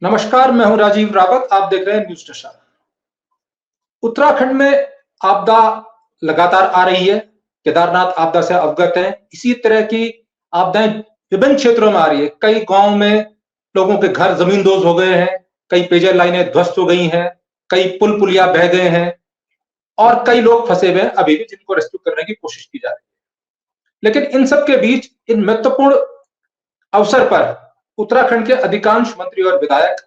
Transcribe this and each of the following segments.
नमस्कार, मैं हूं राजीव रावत। आप देख रहे हैं न्यूज स्टेशन। उत्तराखंड में आपदा लगातार आ रही है। केदारनाथ आपदा से अवगत हैं। इसी तरह की आपदाएं विभिन्न क्षेत्रों में आ रही है। कई गांव में लोगों के घर जमींदोज हो गए हैं, कई पेयजल लाइनें ध्वस्त हो गई हैं, कई पुल पुलिया बह गए हैं और कई लोग फंसे हुए हैं अभी भी, जिनको रेस्क्यू करने की कोशिश की जा रही है। लेकिन इन सब के बीच इन महत्वपूर्ण अवसर पर उत्तराखंड के अधिकांश मंत्री और विधायक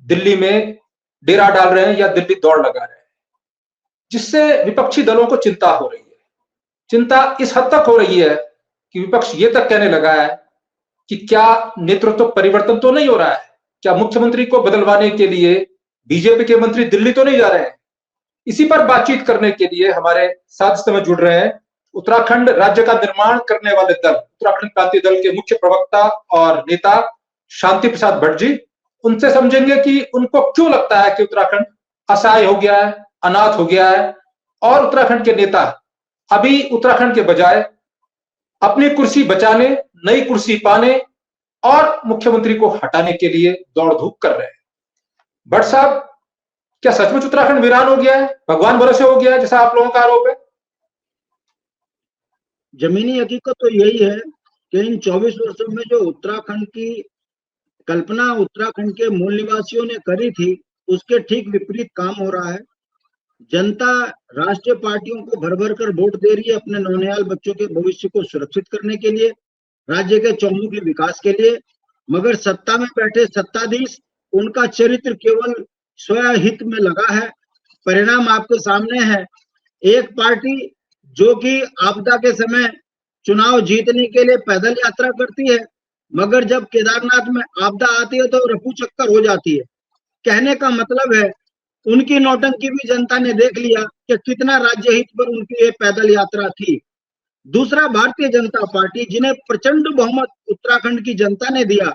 दिल्ली में डेरा डाल रहे हैं या दिल्ली दौड़ लगा रहे हैं, जिससे विपक्षी दलों को चिंता हो रही है। चिंता इस हद तक हो रही है कि विपक्ष ये तक कहने लगा है कि क्या नेतृत्व परिवर्तन तो नहीं हो रहा है, क्या मुख्यमंत्री को बदलवाने के लिए बीजेपी के मंत्री दिल्ली तो नहीं जा रहे हैं। इसी पर बातचीत करने के लिए हमारे साथ इस समय जुड़ रहे हैं उत्तराखंड राज्य का निर्माण करने वाले दल उत्तराखंड क्रांति दल के मुख्य प्रवक्ता और नेता शांति प्रसाद भट्ट जी। उनसे समझेंगे कि उनको क्यों लगता है कि उत्तराखंड असहाय हो गया है, अनाथ हो गया है और उत्तराखंड के नेता अभी उत्तराखंड के बजाय अपनी कुर्सी बचाने, नई कुर्सी पाने और मुख्यमंत्री को हटाने के लिए दौड़ धूप कर रहे हैं। भट्ट साहब, क्या सचमुच उत्तराखंड वीरान हो गया है, भगवान भरोसे हो गया है, जैसा आप लोगों का आरोप है? जमीनी हकीकत तो यही है कि इन 24 वर्षों में जो उत्तराखंड की कल्पना उत्तराखंड के मूल निवासियों ने करी थी, उसके ठीक विपरीत काम हो रहा है। जनता राष्ट्रीय पार्टियों को भर भर कर वोट दे रही है अपने नौनिहाल बच्चों के भविष्य को सुरक्षित करने के लिए, राज्य के चौमुखी विकास के लिए। मगर सत्ता में बैठे सत्ताधीश, उनका चरित्र केवल स्वहित में लगा है। परिणाम आपके सामने है। एक पार्टी जो कि आपदा के समय चुनाव जीतने के लिए पैदल यात्रा करती है, मगर जब केदारनाथ में आपदा आती है तो रफू चक्कर हो जाती है। कहने का मतलब है, उनकी नौटंकी भी जनता ने देख लिया कि कितना राज्य हित पर उनकी ये पैदल यात्रा थी। दूसरा, भारतीय जनता पार्टी, जिन्हें प्रचंड बहुमत उत्तराखंड की जनता ने दिया,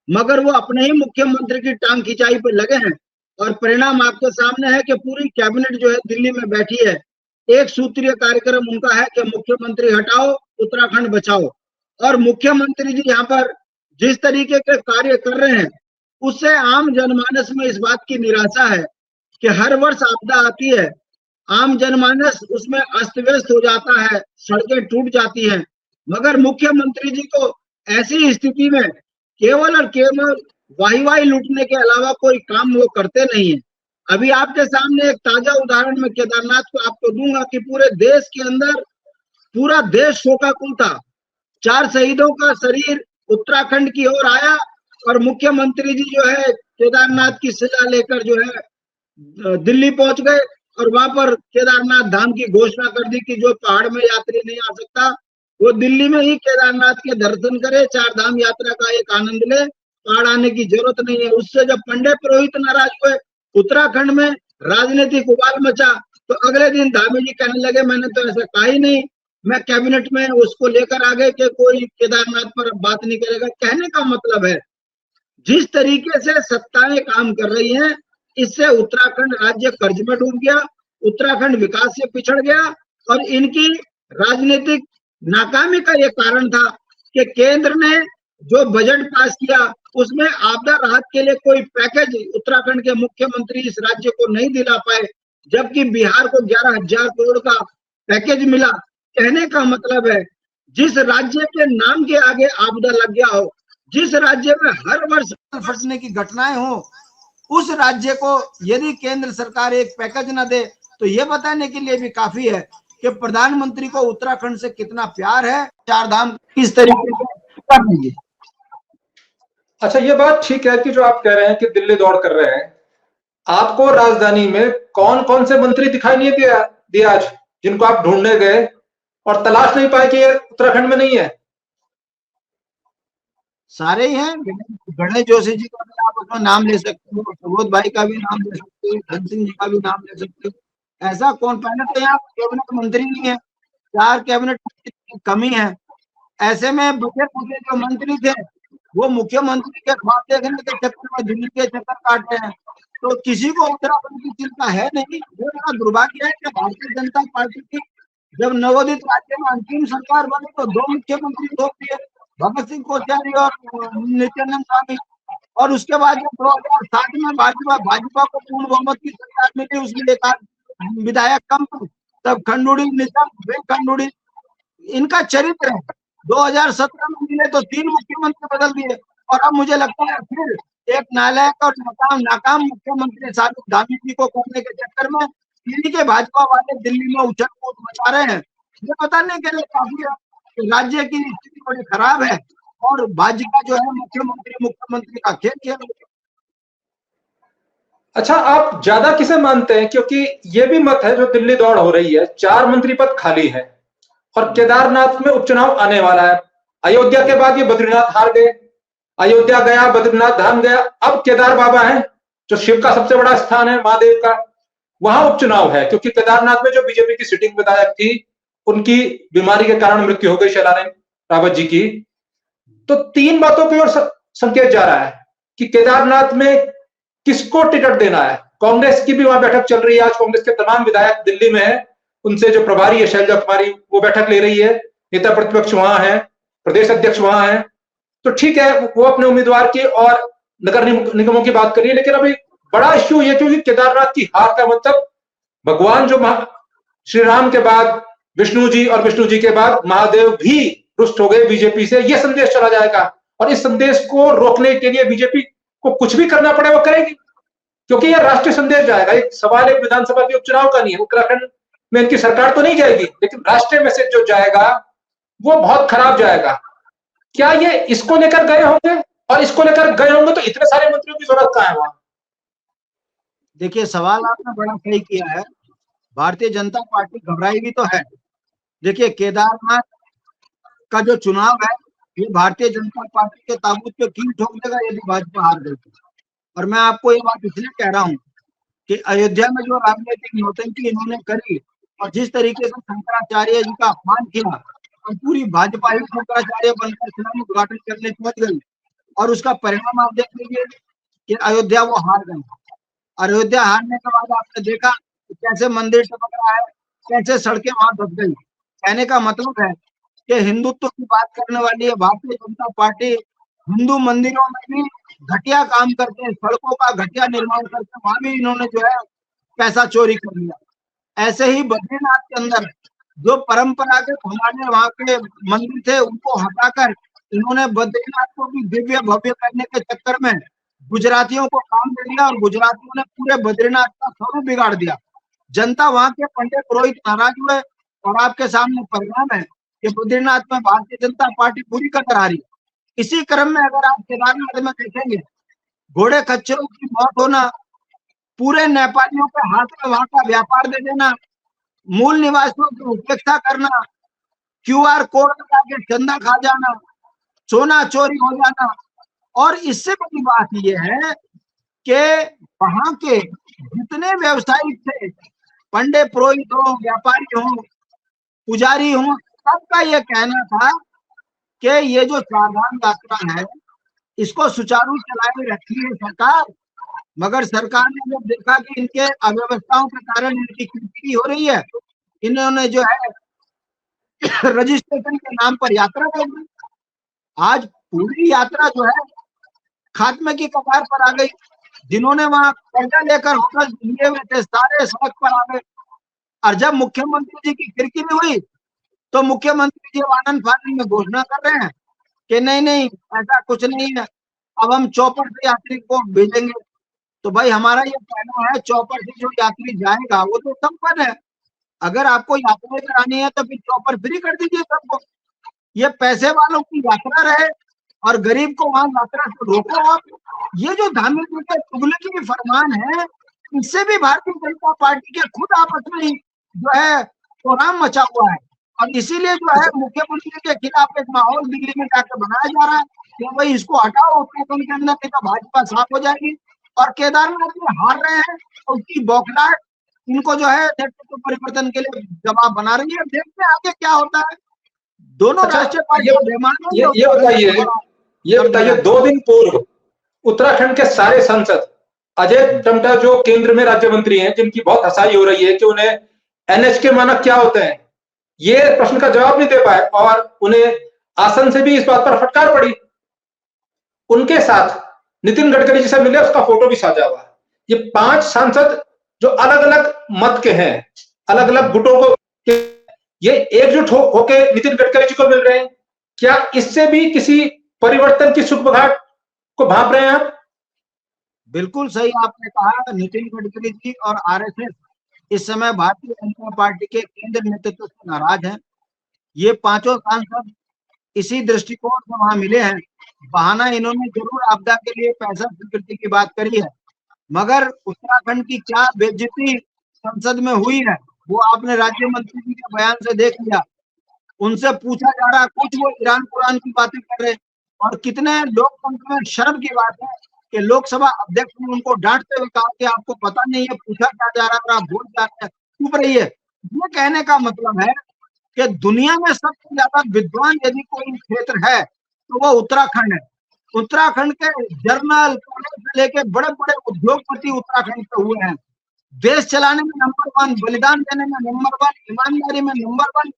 मगर वो अपने ही मुख्यमंत्री की टांग खिंचाई पर लगे हैं। और परिणाम आपके सामने है कि पूरी कैबिनेट जो है दिल्ली में बैठी है। एक सूत्रीय कार्यक्रम उनका है कि मुख्यमंत्री हटाओ, उत्तराखंड बचाओ। और मुख्यमंत्री जी यहाँ पर जिस तरीके के कार्य कर रहे हैं, उससे आम जनमानस में इस बात की निराशा है कि हर वर्ष आपदा आती है, आम जनमानस उसमें अस्त व्यस्त हो जाता है, सड़कें टूट जाती हैं, मगर मुख्यमंत्री जी को ऐसी स्थिति में केवल और केवल वाही लूटने के अलावा कोई काम वो करते नहीं है। अभी आपके सामने एक ताजा उदाहरण मैं केदारनाथ को आपको दूंगा कि पूरे देश के अंदर पूरा देश शोकाकुल था। 4 शहीदों का शरीर उत्तराखंड की ओर आया और मुख्यमंत्री जी जो है केदारनाथ की सजा लेकर जो है दिल्ली पहुंच गए और वहां पर केदारनाथ धाम की घोषणा कर दी कि जो पहाड़ में यात्री नहीं आ सकता, वो दिल्ली में ही केदारनाथ के दर्शन करे, 4 धाम यात्रा का एक आनंद ले, पहाड़ आने की जरूरत नहीं है। उससे जब पंडित पुरोहित नाराज हुए, उत्तराखंड में राजनीतिक उबाल मचा, तो अगले दिन धामी जी कहने लगे मैंने तो ऐसा कहा ही नहीं, मैं कैबिनेट में उसको लेकर आ गए कि कोई केदारनाथ पर बात नहीं करेगा। कहने का मतलब है, जिस तरीके से सत्ताएं काम कर रही हैं, इससे उत्तराखंड राज्य कर्ज में डूब गया, उत्तराखंड विकास से पिछड़ गया। और इनकी राजनीतिक नाकामी का यह कारण था कि केंद्र ने जो बजट पास किया, उसमें आपदा राहत के लिए कोई पैकेज उत्तराखंड के मुख्यमंत्री इस राज्य को नहीं दिला पाए, जबकि बिहार को 11,000 करोड़ का पैकेज मिला। कहने का मतलब है, जिस राज्य के नाम के आगे आपदा लग गया हो, जिस राज्य में हर वर्ष फंसने की घटनाएं हो, उस राज्य को यदि केंद्र सरकार एक पैकेज न दे, तो ये बताने के लिए भी काफी है कि प्रधानमंत्री को उत्तराखंड से कितना प्यार है, 4 धाम किस तरीके से कर देंगे। अच्छा, ये बात ठीक है कि जो आप कह रहे हैं कि दिल्ली दौड़ कर रहे हैं, आपको राजधानी में कौन कौन से मंत्री दिखाई नहीं दिया आज, जिनको आप ढूंढने गए और तलाश नहीं पाए कि ये उत्तराखंड में नहीं है? सारे ही हैं। गणेश जोशी जी का भी आप उसमें नाम ले सकते हो, सुबोध भाई का भी नाम ले सकते हो, धन सिंह जी का भी नाम ले सकते हो। ऐसा कौन, पहले तो यहाँ कैबिनेट मंत्री नहीं है, 4 कैबिनेट की कमी है। ऐसे में बचे खुचे जो मंत्री थे, वो मुख्यमंत्री के ख्वाब देखने के चक्कर में दिल्ली के चक्कर काटते हैं, तो किसी को उत्तराखंड की चिंता है नहीं। वो बड़ा दुर्भाग्य है कि भारतीय जनता पार्टी की जब नवोदित राज्य में अंतिम सरकार बनी तो 2 मुख्यमंत्री छोड़ दिए, भगत सिंह कोश्यारी और नित्यानंद स्वामी। और उसके बाद जब 2007 में भाजपा को पूर्ण बहुमत की सरकार मिली, उसमें एक आध विधायक कम थे, तब खंडूड़ी निशंक, वे खंडूड़ी, इनका चरित्र है। 2017 में मिले तो 3 मुख्यमंत्री बदल दिए, और अब मुझे लगता है फिर एक नालायक और नाकाम मुख्यमंत्री साबित धामी जी को करने के चक्कर में इन्हीं के भाजपा वाले दिल्ली में उछल कूद मचा रहे हैं। ये बताने के लिए काफी है कि राज्य की स्थिति बड़ी खराब है और भाजपा जो है मुख्यमंत्री का खेल खेल रही है। अच्छा, आप ज्यादा किसे मानते हैं? क्योंकि ये भी मत है जो दिल्ली दौड़ हो रही है, 4 मंत्री पद खाली है और केदारनाथ में उपचुनाव आने वाला है। अयोध्या के बाद ये बद्रीनाथ हार गए, अयोध्या गया, बद्रीनाथ धाम गया, अब केदार बाबा है जो शिव का सबसे बड़ा स्थान है, महादेव का, वहां उपचुनाव है। क्योंकि केदारनाथ में जो बीजेपी की सिटिंग विधायक थी, उनकी बीमारी के कारण मृत्यु हो गई, शैलाराम रावत जी की। तो 3 बातों की ओर संकेत जा रहा है कि केदारनाथ में किसको टिकट देना है। कांग्रेस की भी वहां बैठक चल रही है, आज कांग्रेस के तमाम विधायक दिल्ली में है, उनसे जो प्रभारी है शैलजा कुमारी, वो बैठक ले रही है, नेता प्रतिपक्ष वहां है, प्रदेश अध्यक्ष वहां है। तो ठीक है, वो अपने उम्मीदवार की और नगर निगमों की बात कर रही है, लेकिन अभी बड़ा इश्यू ये, क्योंकि केदारनाथ की हार का मतलब भगवान जो श्री राम के बाद विष्णु जी और विष्णु जी के बाद महादेव भी रुष्ट हो गए बीजेपी से, यह संदेश चला जाएगा। और इस संदेश को रोकने के लिए बीजेपी को कुछ भी करना पड़े वो करेगी, क्योंकि यह राष्ट्रीय संदेश जाएगा। एक सवाल एक विधानसभा के उपचुनाव का नहीं है, उत्तराखंड में इनकी सरकार तो नहीं जाएगी, लेकिन राष्ट्रीय मैसेज जो जाएगा वो बहुत खराब जाएगा। क्या ये इसको लेकर गए होंगे? और इसको लेकर गए होंगे तो इतने सारे मंत्रियों की जरूरत कहां है वहां? देखिए, सवाल आपने बड़ा सही किया है। भारतीय जनता पार्टी घबराई भी तो है। देखिए, केदारनाथ का जो चुनाव है, ये भारतीय जनता पार्टी के ताबूत पे कील ठोक देगा यदि भाजपा हार गई। और मैं आपको ये बात इसलिए कह रहा हूँ कि अयोध्या में जो राजनीतिक नौटंकी इन्होंने करी और जिस तरीके से शंकराचार्य जी का अपमान किया और पूरी भाजपा ही शंकराचार्य बनकर चुनाव उद्घाटन करने पहुंच गई, और उसका परिणाम आप देख लीजिए कि अयोध्या वो हार गए। अयोध्या हारने के बाद आपने देखा कि कैसे मंदिर टपक रहा है, कैसे सड़कें वहां दब गई। कहने का मतलब है कि हिंदुत्व की बात करने वाली है भारतीय जनता पार्टी, हिंदू मंदिरों में भी घटिया काम करते हैं, सड़कों का घटिया निर्माण करते हैं, वहां भी इन्होंने जो है पैसा चोरी कर लिया। ऐसे ही बद्रीनाथ के अंदर जो परंपरागत हमारे वहां के मंदिर थे उनको हटाकर इन्होंने बद्रीनाथ को भी दिव्य भव्य करने के चक्कर में गुजरातियों को काम दे दिया और गुजरातियों ने पूरे बद्रीनाथ का स्वरूप बिगाड़ दिया। जनता वहां के पंडित पुरोहित नाराज हुए और आपके सामने परिणाम है कि बद्रीनाथ में भारतीय जनता पार्टी पूरी कतर आ रही है। इसी क्रम में अगर आप केदारनाथ में देखेंगे, घोड़े खच्चरों की मौत होना, पूरे नेपालियों के हाथ में वहां का व्यापार दे देना, मूल निवासियों की उपेक्षा करना, QR कोड लगा के चंदा खा जाना, सोना चोरी हो जाना। और इससे बड़ी बात यह है कि वहां के जितने व्यवसायी थे, पंडित पुरोहित हो, व्यापारी हो, पुजारी हो, सबका यह कहना था कि ये जो चारधाम यात्रा है इसको सुचारू चलाए रखी है सरकार। मगर सरकार ने जब देखा कि इनके अव्यवस्थाओं के कारण इनकी किरकिरी हो रही है, इन्होंने जो है रजिस्ट्रेशन के नाम पर यात्रा कर दी। आज पूरी यात्रा जो है खात्मे की कगार पर आ गई। जिन्होंने वहां कर्जा लेकर होटल लिए हुए थे सारे सड़क पर आ गए। और जब मुख्यमंत्री जी की किरकिरी हुई तो मुख्यमंत्री जी आनंद फानंद में घोषणा कर रहे हैं कि नहीं नहीं ऐसा कुछ नहीं है, अब हम चौपर से यात्री को भेजेंगे। तो भाई हमारा ये कहना है, चौपर से जो यात्री जाएगा वो तो संपन्न है, अगर आपको यात्रा करानी है तो फिर चौपर फ्री कर दीजिए सबको। ये पैसे वालों की यात्रा रहे और गरीब को वहां यात्रा से रोको आप। ये जो धार्मिक तुगलकी फरमान है, इससे भी भारतीय जनता पार्टी के खुद आपस में जो है कोहराम मचा हुआ है। और इसीलिए जो है मुख्यमंत्री के खिलाफ एक माहौल दिल्ली में जाकर बनाया जा रहा है कि भाई इसको हटाओ उत्तराखंड के अंदर, नहीं तो भाजपा साफ हो जाएगी। और केदारनाथ में हार रहे हैं तो उसकी बौखलाहट इनको जो है नेतृत्व परिवर्तन के लिए जवाब बना रही है। देखते हैं आगे क्या होता है। दोनों राष्ट्रीय पार्टियां ये बताइए 2 दिन पूर्व उत्तराखंड के सारे सांसद अजय टम्टा जो केंद्र में राज्य मंत्री हैं, जिनकी बहुत हंसाई हो रही है कि उन्हें NH के मानक क्या होते हैं, ये प्रश्न का जवाब नहीं दे पाए और उन्हें आसन से भी इस बात पर फटकार पड़ी। उनके साथ नितिन गडकरी जी से मिले, उसका फोटो भी साझा हुआ। ये 5 सांसद जो अलग अलग मत के हैं, अलग अलग गुटों को, ये एकजुट होके नितिन गडकरी जी को मिल रहे हैं। क्या इससे भी किसी परिवर्तन की सुगबुगाहट को भांप रहे हैं आप? बिल्कुल सही आपने कहा। नितिन गडकरी जी और आरएसएस इस समय भारतीय जनता पार्टी के केंद्र नेतृत्व से नाराज हैं। ये पांचों सांसद इसी दृष्टिकोण से वहां मिले हैं। बहाना इन्होंने जरूर आपदा के लिए पैसा स्वीकृति की बात करी है, मगर उत्तराखंड की क्या बेइज्जती संसद में हुई है वो आपने राज्य मंत्री जी के बयान से देख लिया। उनसे पूछा जा रहा, कुछ वो ईरान कुरान की बातें कर रहे, और कितने लोकतंत्र में शर्म की बात है कि लोकसभा अध्यक्ष ने उनको डांटते हुए कहा कि आपको पता नहीं है पूछा क्या जा रहा है और आप बोल जा रहे हैं, चुप रहिए। ये कहने का मतलब है कि दुनिया में सबसे ज्यादा विद्वान यदि कोई क्षेत्र है तो वो उत्तराखंड है। उत्तराखंड के जर्नल से लेके बड़े बड़े उद्योगपति उत्तराखंड से हुए हैं। देश चलाने में नंबर 1, बलिदान देने में नंबर 1, ईमानदारी में नंबर 1,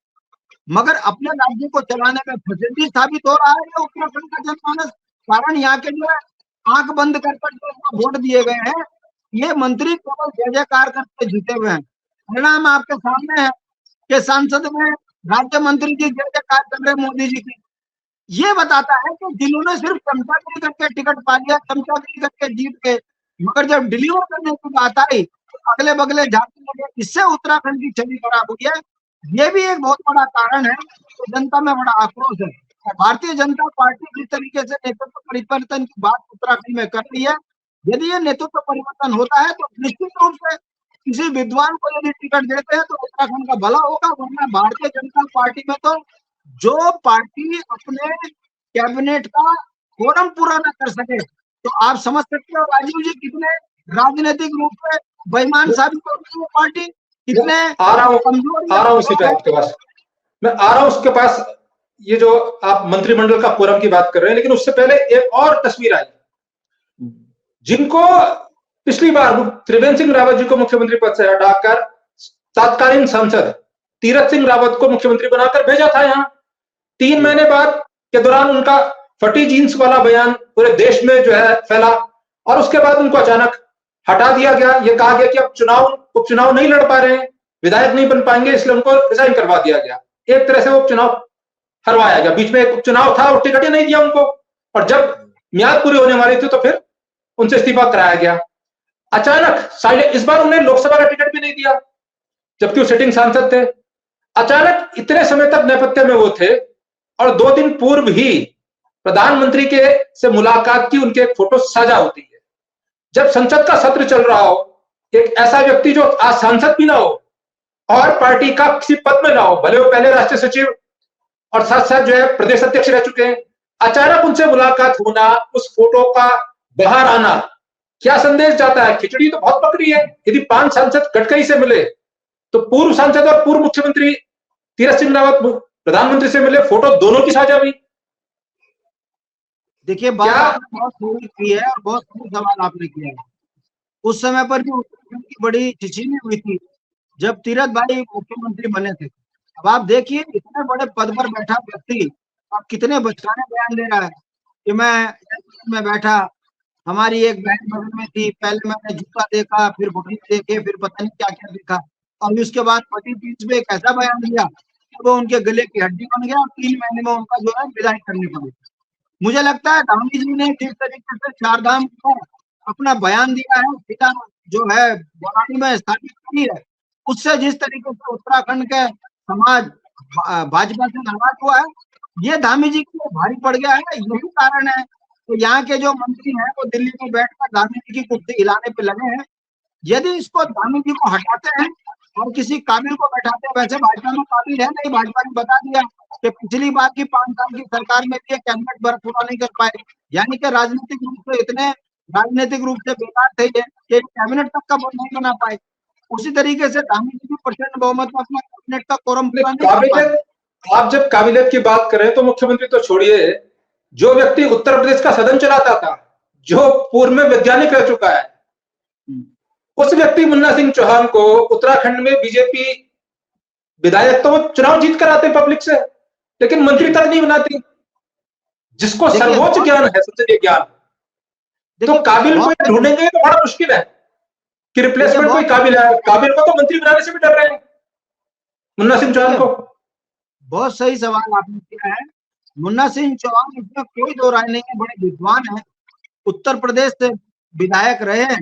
मगर अपने राज्य को चलाने में फजीहती साबित हो रहा है ये उत्तराखंड का जनमानस। कारण यहाँ के जो है आंख बंद कर वोट दिए गए हैं, ये मंत्री केवल जय जयकार करके जीते हुए हैं। परिणाम आपके सामने है कि संसद में राज्य मंत्री जी जय जयकार कर रहे मोदी जी की। ये बताता है कि जिन्होंने सिर्फ चमचागिरी करके टिकट पा लिया, चमचागिरी करके जीत गए, मगर जब डिलीवर करने की बात आई तो अगले बगले जाते लगे। इससे उत्तराखंड की छवि खराब हुई है। ये भी एक बहुत बड़ा कारण है तो जनता में बड़ा आक्रोश है। भारतीय जनता पार्टी जिस तरीके से नेतृत्व परिवर्तन की बात उत्तराखंड में कर रही है, यदि ये नेतृत्व परिवर्तन होता है तो निश्चित रूप से किसी विद्वान को यदि टिकट देते हैं तो उत्तराखंड का भला होगा। वरना भारतीय जनता पार्टी में तो जो पार्टी अपने कैबिनेट का कोरम पूरा न कर सके, तो आप समझ सकते हो राजीव जी कितने राजनीतिक रूप से बेईमान साबित हो रही है पार्टी, कितने आ रहा हूं उसी पे आपके पास, मैं आ रहा हूं उसके पास। ये जो आप मंत्रिमंडल का कोरम की बात कर रहे हैं, लेकिन उससे पहले एक और तस्वीर आई, जिनको पिछली बार त्रिवेंद्र सिंह रावत जी को मुख्यमंत्री पद से हटाकर तत्कालीन सांसद तीरथ सिंह रावत को मुख्यमंत्री बनाकर भेजा था। यहाँ 3 महीने बाद के दौरान उनका फटी जीन्स वाला बयान पूरे देश में जो है फैला, और उसके बाद उनको अचानक हटा दिया गया। ये कहा गया कि अब उपचुनाव नहीं लड़ पा रहे हैं, विधायक नहीं बन पाएंगे, इसलिए उनको रिजाइन करवा दिया गया। एक तरह से वो उपचुनाव हरवाया गया। बीच में एक उपचुनाव था और टिकट ही नहीं दिया उनको, और जब म्याद पूरी होने वाली थी तो फिर उनसे इस्तीफा कराया गया। अचानक इस बार उन्हें लोकसभा का टिकट भी नहीं दिया, जबकि वो सिटिंग सांसद थे। अचानक इतने समय तक नेपथ्य में वो थे, और 2 दिन पूर्व ही प्रधानमंत्री के से मुलाकात की उनके फोटो साझा होती है। जब संसद का सत्र चल रहा हो, एक ऐसा व्यक्ति जो आज सांसद भी ना हो और पार्टी का किसी पद में ना हो, भले वो पहले राष्ट्रीय सचिव और साथ साथ जो है प्रदेश अध्यक्ष रह चुके हैं, अचानक उनसे मुलाकात होना, उस फोटो का बाहर आना, क्या संदेश जाता है? खिचड़ी तो बहुत पकड़ी है। यदि 5 सांसद गडकरी से मिले तो पूर्व सांसद और पूर्व मुख्यमंत्री तीरथ सिंह रावत प्रधानमंत्री से मिले, फोटो दोनों की साझा हुई। देखिए बात बहुत सही की है और बहुत सही सवाल आपने किया है। उस समय पर भी उत्तराखंड की बड़ी छिछीनी हुई थी जब तीरथ भाई मुख्यमंत्री बने थे। अब आप देखिए इतने बड़े पद पर बैठा व्यक्ति अब कितने बचकाने बयान दे रहा है कि मैं बैठा, हमारी एक बहन बगल में थी, पहले मैंने जूता देखा, फिर घुटने देखे, फिर पता नहीं क्या क्या देखा, और उसके बाद फटी जींस में एक ऐसा बयान दिया कि वो उनके गले की हड्डी बन गया और 3 महीने में उनका जो है विदाई करनी पड़ी। मुझे लगता है गांधी जी ने जिस तरीके से 4 धाम को अपना बयान दिया है, सीधा जो है बवानी में स्थापित की है, उससे जिस तरीके से उत्तराखंड के समाज भाजपा से नाराज हुआ है, ये धामी जी को भारी पड़ गया है। यही कारण है तो यहाँ के जो मंत्री हैं वो दिल्ली में बैठकर धामी जी की कुर्सी हिलाने पे लगे हैं। यदि इसको धामी जी को हटाते हैं और किसी काबिल को बैठाते हैं, वैसे भाजपा में काबिल है नहीं, भाजपा ने बता दिया कि पिछली बार की 5 साल की सरकार में भी कैबिनेट वर्क पूरा नहीं कर पाए, यानी कि राजनीतिक रूप से बेकार थे कि कैबिनेट तक का नहीं बना पाए। उसी तरीके से धामी जी भी प्रचंड बहुमत में अपना कैबिनेट का कोरम पूरा नहीं कर पाए। आप जब काबिलियत की बात करें तो मुख्यमंत्री तो छोड़िए, जो व्यक्ति उत्तर प्रदेश का सदन चलाता था, जो पूर्व में वैज्ञानिक रह चुका है, उस व्यक्ति मुन्ना सिंह चौहान को उत्तराखंड में बीजेपी विधायक तो चुनाव जीत कर आते पब्लिक से, लेकिन मंत्री तक नहीं बनाती, जिसको सर्वोच्च ज्ञान है, संसदीय ज्ञान। तो काबिल को ढूंढेंगे तो बड़ा मुश्किल है कि रिप्लेसमेंट कोई काबिल है। काबिल को तो मंत्री बनाने से भी डर रहे हैं मुन्ना सिंह चौहान को। बहुत सही सवाल आपने किया है। मुन्ना सिंह चौहान, इसमें कोई दो राय नहीं है, बड़े विद्वान है, उत्तर प्रदेश से विधायक रहे हैं।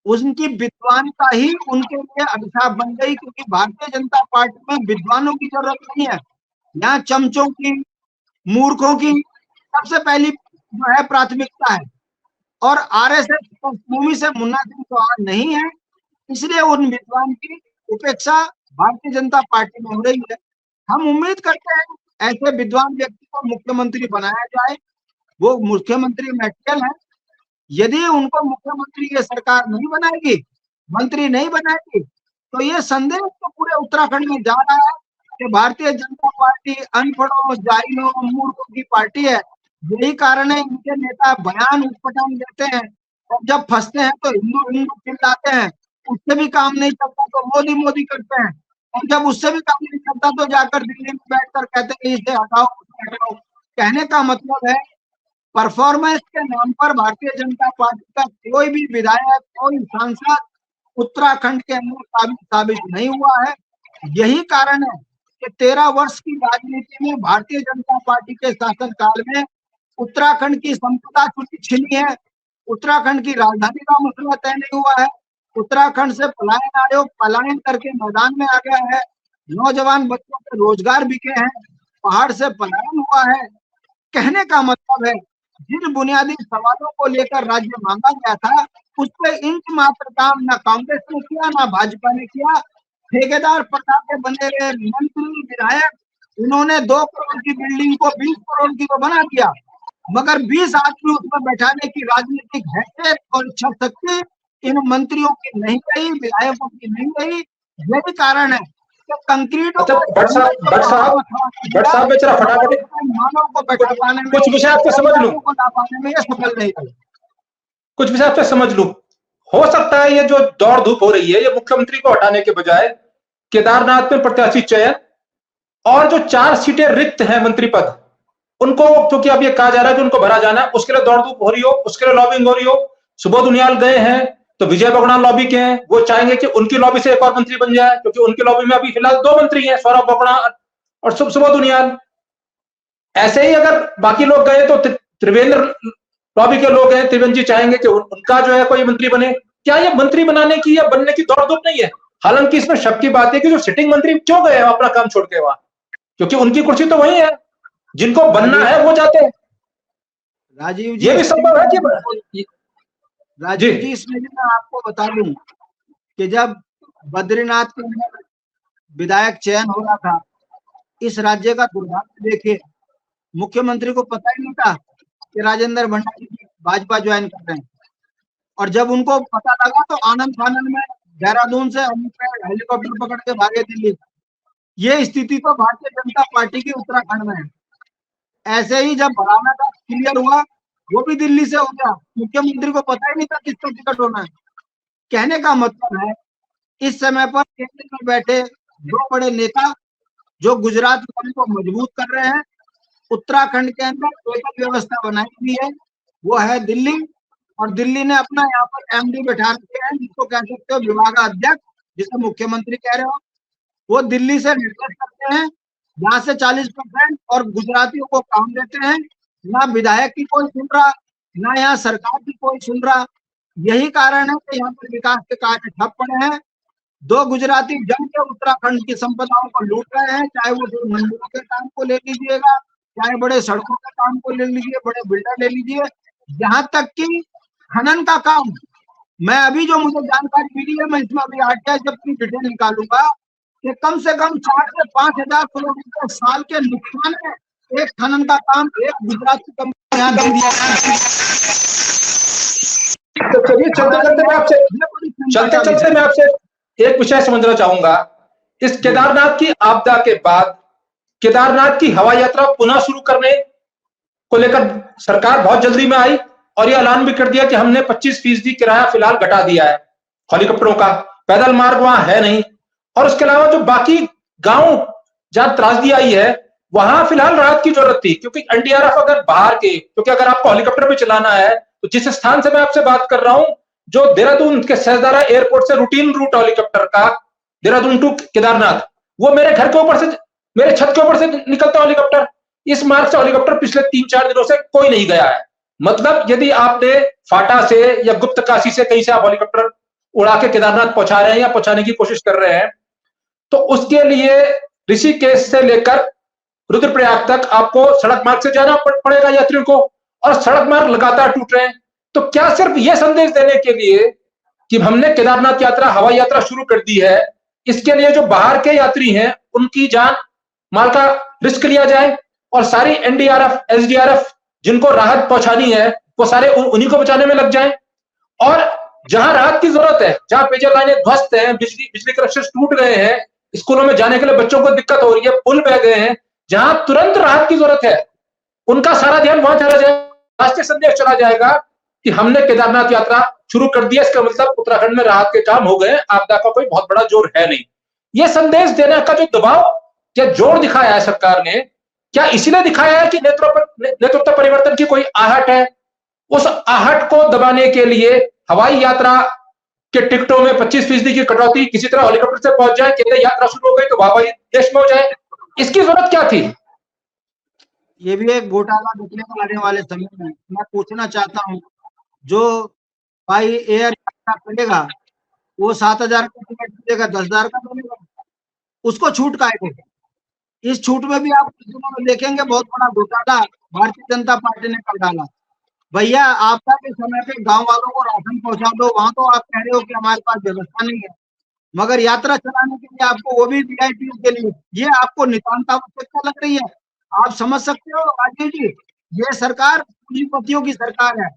उनकी विद्वानता ही उनके लिए अभिशाप बन गई, क्योंकि भारतीय जनता पार्टी में विद्वानों की जरूरत नहीं है, यहाँ चमचों की, मूर्खों की सबसे पहली जो है प्राथमिकता है। और आरएसएस पृष्ठभूमि से मुन्ना सिंह चौहान नहीं है, इसलिए उन विद्वान की उपेक्षा भारतीय जनता पार्टी में हो रही है। हम उम्मीद करते हैं ऐसे विद्वान व्यक्ति को मुख्यमंत्री बनाया जाए, वो मुख्यमंत्री मेटेरियल है। यदि उनको मुख्यमंत्री ये सरकार नहीं बनाएगी, मंत्री नहीं बनाएगी, तो ये संदेश तो पूरे उत्तराखंड में जा रहा है कि भारतीय जनता पार्टी अनपढ़ों, जाहिलों, मूर्खों की पार्टी है। यही कारण है इनके नेता बयान उटपटांग देते हैं और जब फंसते हैं तो हिंदू हिंदू चिल्लाते हैं, उससे भी काम नहीं चलता तो मोदी मोदी करते हैं, और जब उससे भी काम नहीं चलता तो जाकर दिल्ली में बैठकर कहते हैं इसे हटाओ, उसे हटाओ। कहने का मतलब है परफॉर्मेंस के नाम पर भारतीय जनता पार्टी का कोई भी विधायक, कोई सांसद उत्तराखंड के अंदर साबित नहीं हुआ है। यही कारण है कि 13 वर्ष की राजनीति में भारतीय जनता पार्टी के शासनकाल में उत्तराखंड की संपदा छिनी है, उत्तराखंड की राजधानी का मसला तय नहीं हुआ है, उत्तराखंड से पलायन आयोग पलायन करके मैदान में आ गया है, नौजवान बच्चों के रोजगार बिके हैं, पहाड़ से पलायन हुआ है। कहने का मतलब है जिन बुनियादी सवालों को लेकर राज्य मांगा गया था, उस पर इंच मात्र काम ना कांग्रेस ने किया ना भाजपा ने किया। ठेकेदार प्रथा के बने रहे मंत्री विधायक, उन्होंने 2 करोड़ की बिल्डिंग को 20 करोड़ की तो बना दिया, मगर 20 आदमी उसमें बैठाने की राजनीतिक हैसियत और इच्छा शक्ति इन मंत्रियों की नहीं रही, विधायकों की नहीं रही। यही कारण है कि कंक्रीट भट्ट साहब बेचारा फटाफट मानव को बैठा पाने में, कुछ विषय आपको समझ लूं, को ला पाने में ये सफल नहीं रहे। कुछ विषय आपसे समझ लूं। हो सकता है ये जो दौड़ धूप हो रही है, ये मुख्यमंत्री को हटाने के बजाय केदारनाथ में प्रत्याशी चयन और जो 4 सीटें रिक्त हैं मंत्री पद, उनको क्योंकि अब ये कहा जा रहा है कि उनको भरा जाना है, उसके लिए दौड़ धूप हो रही हो, उसके लिए लॉबिंग हो रही हो। सुबोध उनियाल गए हैं तो विजय बगड़ाल लॉबी के हैं, वो चाहेंगे कि उनकी लॉबी से एक और मंत्री बन जाए, क्योंकि उनकी लॉबी में अभी फिलहाल 2 मंत्री हैं, सौरभ बगड़ाल और सुबोध उनियाल। ऐसे ही अगर बाकी लोग गए तो त्रिवेंद्र लॉबी के लोग हैं, त्रिवेंद्र जी चाहेंगे कि उनका जो है कोई मंत्री बने। क्या ये मंत्री बनाने की या बनने की दौड़ धूप नहीं है? हालांकि इसमें शक की बात है कि जो सिटिंग मंत्री क्यों गए अपना काम छोड़ के वहां, क्योंकि उनकी कुर्सी तो वही है, जिनको बनना है वो जाते हैं। राजीव जी, ये भी संभव है कि राजीव जी इसमें मैं आपको बता दूं कि जब बद्रीनाथ के अंदर विधायक चयन हो रहा था, इस राज्य का दुर्भाग्य देखिए, मुख्यमंत्री को पता ही नहीं था कि राजेंद्र भंडारी भाजपा ज्वाइन कर रहे हैं, और जब उनको पता लगा तो आनंद फानंद में देहरादून से हेलीकॉप्टर पकड़ के भागे दिल्ली। ये स्थिति तो भारतीय जनता पार्टी की उत्तराखंड में है। ऐसे ही जब भराना का क्लियर हुआ, वो भी दिल्ली से हो गया, मुख्यमंत्री को पता ही नहीं था किसका टिकट होना है। कहने का मतलब है इस समय पर केंद्र में बैठे 2 बड़े नेता जो गुजरात को मजबूत कर रहे हैं, उत्तराखंड के अंदर एकल व्यवस्था बनाई हुई है, वो है दिल्ली, और दिल्ली ने अपना यहाँ पर एमडी बैठा रखे हैं, जिसको कह सकते हो विभागाध्यक्ष, जिसे मुख्यमंत्री कह रहे हो। वो दिल्ली से निर्देश करते हैं, यहाँ से 40% और गुजरातियों को काम देते हैं। ना विधायक की कोई सुन रहा, ना यहाँ सरकार की कोई सुन रहा। यही कारण है कि यहाँ पर विकास के कार्य ठप पड़े हैं। 2 गुजराती जम के उत्तराखंड की संपदाओं को लूट रहे हैं, चाहे वो मंदिरों के काम को ले लीजिएगा, चाहे बड़े सड़कों के काम को ले लीजिए, बड़े बिल्डर ले लीजिए, यहाँ तक कि खनन का काम। मैं अभी जो मुझे जानकारी मिली है, मैं इसमें अभी आरटीआई जब की डिटेल निकालूंगा कि कम से कम 4 से 5 हजार किलोमीटर साल के नुकसान है एक खनन का काम एक गुजरात की कंपनी यहाँ दे दिया है। तो चलिए चलते चलते मैं आपसे एक विषय समझना चाहूंगा। इस केदारनाथ की आपदा के बाद केदारनाथ की हवाई यात्रा पुनः शुरू करने को लेकर सरकार बहुत जल्दी में आई और यह ऐलान भी कर दिया कि हमने 25% किराया फिलहाल घटा दिया है हेलीकॉप्टरों का। पैदल मार्ग वहां है नहीं, और उसके अलावा जो बाकी गांव जहां त्रासदी आई है वहां फिलहाल राहत की जरूरत थी, क्योंकि एनडीआरएफ अगर बाहर के, क्योंकि अगर आपको हेलीकॉप्टर भी चलाना है तो जिस स्थान से मैं आपसे बात कर रहा हूं, जो देहरादून के सहजदारा एयरपोर्ट से रूटीन रूट हेलीकॉप्टर का देहरादून टू केदारनाथ, वो मेरे घर के ऊपर से, मेरे छत के ऊपर से निकलता हेलीकॉप्टर, इस मार्ग से हेलीकॉप्टर पिछले 3-4 दिनों से कोई नहीं गया है। मतलब यदि आपने फाटा से या गुप्त काशी से कहीं से आप हेलीकॉप्टर उड़ा के केदारनाथ पहुंचा रहे हैं या पहुंचाने की कोशिश कर रहे हैं, तो उसके लिए ऋषिकेश से लेकर रुद्रप्रयाग तक आपको सड़क मार्ग से जाना पड़ेगा यात्रियों को, और सड़क मार्ग लगातार टूट रहे हैं। तो क्या सिर्फ यह संदेश देने के लिए कि हमने केदारनाथ यात्रा, हवाई यात्रा शुरू कर दी है, इसके लिए जो बाहर के यात्री हैं उनकी जान माल का रिस्क लिया जाए, और सारी एनडीआरएफ, एसडीआरएफ जिनको राहत पहुंचानी है वो सारे उन्हीं को बचाने में लग जाएं, और जहां राहत की जरूरत है, जहां पेयजल लाइनें ध्वस्त हैं, बिजली कनेक्शन टूट गए हैं, स्कूलों में जाने के लिए बच्चों को दिक्कत हो रही है, पुल बह गए हैं, जहां तुरंत राहत की जरूरत है, उनका सारा ध्यान वहां चला जाएगा। राष्ट्रीय संदेश चला जाएगा कि हमने केदारनाथ यात्रा शुरू कर दिया, इसका मतलब उत्तराखंड में राहत के काम हो गए, आपदा का कोई बहुत बड़ा जोर है नहीं। यह संदेश देने का जो दबाव या जोर दिखाया है सरकार ने, क्या इसीलिए दिखाया है कि नेतृत्व परिवर्तन की कोई आहट है? उस आहट को दबाने के लिए हवाई यात्रा के टिकटों में 25% की कटौती, किसी तरह हेलीकॉप्टर से पहुंच जाए, कहते यात्रा शुरू हो गई तो वापस देश में हो जाए, इसकी जरूरत क्या थी? ये भी एक घोटाला देखने को आने वाले समय में। मैं पूछना चाहता हूँ, जो भाई एयर यात्रा करेगा वो 7,000 का टिकट मिलेगा, 10,000 का मिलेगा, उसको छूट काहे देगा? इस छूट में भी आप देखेंगे बहुत बड़ा घोटाला भारतीय जनता पार्टी ने कर डाला। भैया आपदा के समय पे गांव वालों को राशन पहुंचा दो, वहां तो आप कह रहे हो कि हमारे पास व्यवस्था नहीं है, मगर यात्रा चलाने के लिए आपको, वो भी वीआईपी के लिए, ये आपको नितांत आवश्यकता लग रही है? आप समझ सकते हो राजीव जी, ये सरकार पूंजीपतियों की सरकार है,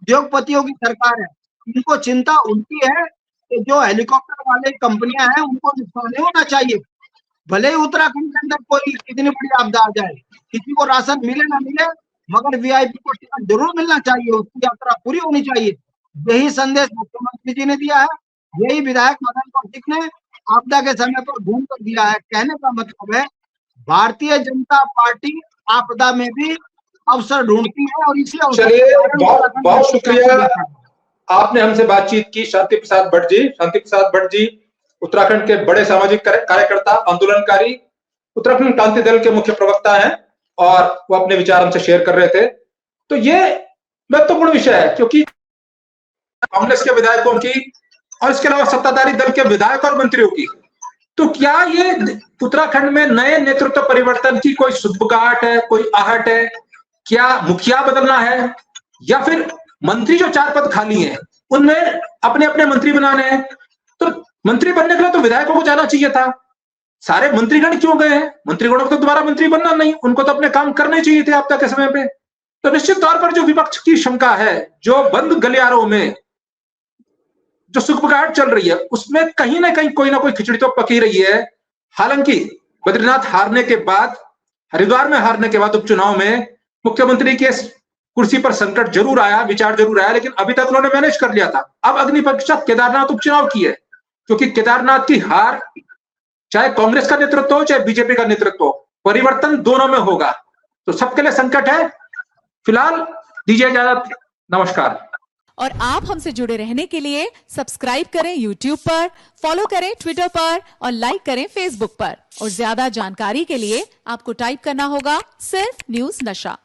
उद्योगपतियों की सरकार है। इनको चिंता उनकी है कि जो हेलीकॉप्टर वाले कंपनियां हैं उनको नुकसान नहीं होना चाहिए। भले ही उत्तराखंड के अंदर कोई कितनी बड़ी आपदा आ जाए, किसी को राशन मिले ना मिले, मगर वीआईपी को टिकट जरूर मिलना चाहिए, उसकी यात्रा पूरी होनी चाहिए। यही संदेश मुख्यमंत्री जी ने दिया है, यही विधायक मदन कौशिक ने आपदा के समय पर घूम कर दिया है। कहने का मतलब है भारतीय जनता पार्टी आपदा में भी अवसर ढूंढती है, और इसी अवसर। चलिए, बहुत शुक्रिया, आपने हमसे बातचीत की। शांति प्रसाद भट्ट जी उत्तराखंड के बड़े सामाजिक कार्यकर्ता, आंदोलनकारी, उत्तराखंड क्रांति दल के मुख्य प्रवक्ता हैं, और वो अपने विचार हमसे शेयर कर रहे थे। तो ये महत्वपूर्ण विषय है, क्योंकि कांग्रेस के विधायकों की और इसके अलावा सत्ताधारी दल के विधायक और मंत्रियों की, तो क्या ये उत्तराखंड में नए नेतृत्व परिवर्तन की कोई सुगबुगाहट है, कोई आहट है? क्या मुखिया बदलना है, या फिर मंत्री जो 4 पद खाली हैं उनमें अपने अपने मंत्री बनाने हैं? तो मंत्री बनने के लिए तो विधायकों को जाना चाहिए था। सारे मंत्रीगण क्यों गए हैं? मंत्रीगणों को तो दोबारा मंत्री बनना नहीं, उनको तो अपने काम करने चाहिए थे आपदा के समय पे। तो निश्चित तौर पर जो विपक्ष की शंका है, जो बंद गलियारों में जो सुगबुगाहट चल रही है, उसमें कहीं ना कहीं कोई ना कोई खिचड़ी तो पकी रही है। हालांकि बद्रीनाथ हारने के बाद, हरिद्वार में हारने के बाद उपचुनाव में मुख्यमंत्री के कुर्सी पर संकट जरूर आया, विचार जरूर आया, लेकिन अभी तक उन्होंने मैनेज कर लिया था। अब अग्नि परीक्षा केदारनाथ उपचुनाव की है, क्योंकि केदारनाथ की हार चाहे कांग्रेस का नेतृत्व हो चाहे बीजेपी का नेतृत्व हो, परिवर्तन दोनों में होगा। तो सबके लिए संकट है। फिलहाल दीजिए इजाजत, नमस्कार। और आप हमसे जुड़े रहने के लिए सब्सक्राइब करें YouTube पर, फॉलो करें Twitter पर और लाइक करें Facebook पर। और ज्यादा जानकारी के लिए आपको टाइप करना होगा सिर्फ न्यूज नशा।